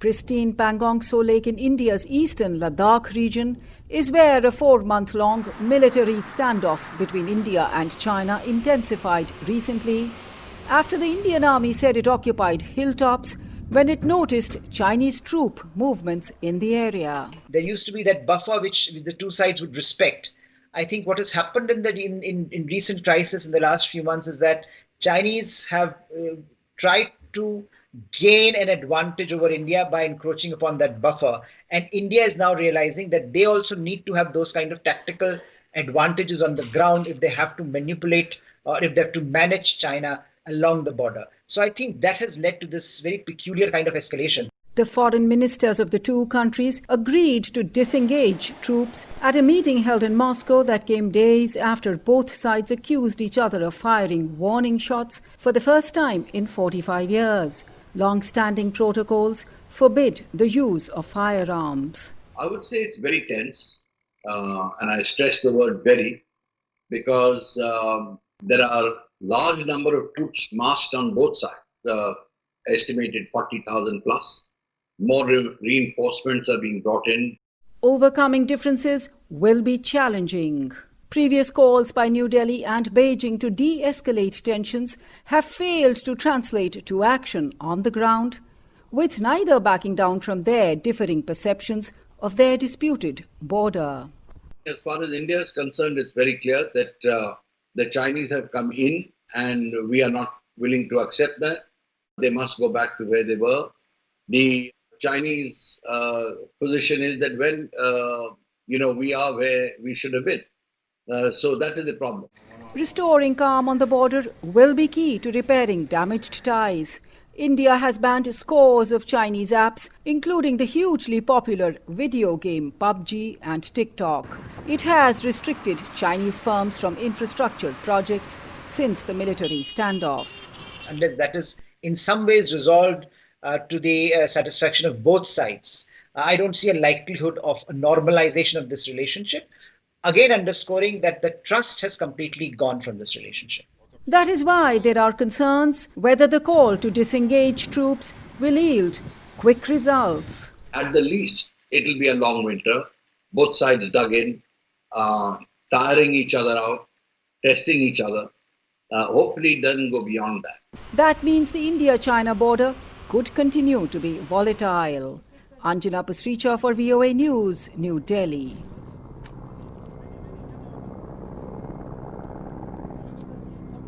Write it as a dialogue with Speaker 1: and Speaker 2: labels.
Speaker 1: Pristine Pangong Tso Lake in India's eastern Ladakh region is where a 4-month-long military standoff between India and China intensified recently after the Indian Army said it occupied hilltops when it noticed Chinese troop movements in the area.
Speaker 2: There used to be that buffer which the two sides would respect. I think what has happened in recent crisis in the last few months is that Chinese have tried to gain an advantage over India by encroaching upon that buffer. And India is now realizing that they also need to have those kind of tactical advantages on the ground if they have to manipulate or if they have to manage China along the border. So I think that has led to this very peculiar kind of escalation.
Speaker 1: The foreign ministers of the two countries agreed to disengage troops at a meeting held in Moscow that came days after both sides accused each other of firing warning shots for the first time in 45 years. Long-standing protocols forbid the use of firearms.
Speaker 3: I would say it's very tense, and I stress the word very, because there are large number of troops massed on both sides, estimated 40,000 plus. More reinforcements are being brought in.
Speaker 1: Overcoming differences will be challenging. Previous calls by New Delhi and Beijing to de-escalate tensions have failed to translate to action on the ground, with neither backing down from their differing perceptions of their disputed border.
Speaker 3: As far as India is concerned, it's very clear that the Chinese have come in and we are not willing to accept that. They must go back to where they were. The Chinese position is that when we are where we should have been. So that is the problem.
Speaker 1: Restoring calm on the border will be key to repairing damaged ties. India has banned scores of Chinese apps, including the hugely popular video game PUBG and TikTok. It has restricted Chinese firms from infrastructure projects since the military standoff.
Speaker 2: Unless that is in some ways resolved to the satisfaction of both sides, I don't see a likelihood of a normalization of this relationship, again underscoring that the trust has completely gone from this relationship.
Speaker 1: That is why there are concerns whether the call to disengage troops will yield quick results.
Speaker 3: At the least, it will be a long winter. Both sides dug in, tiring each other out, testing each other. Hopefully it doesn't go beyond that.
Speaker 1: That means the India-China border could continue to be volatile. Anjana Pasricha for VOA News, New Delhi.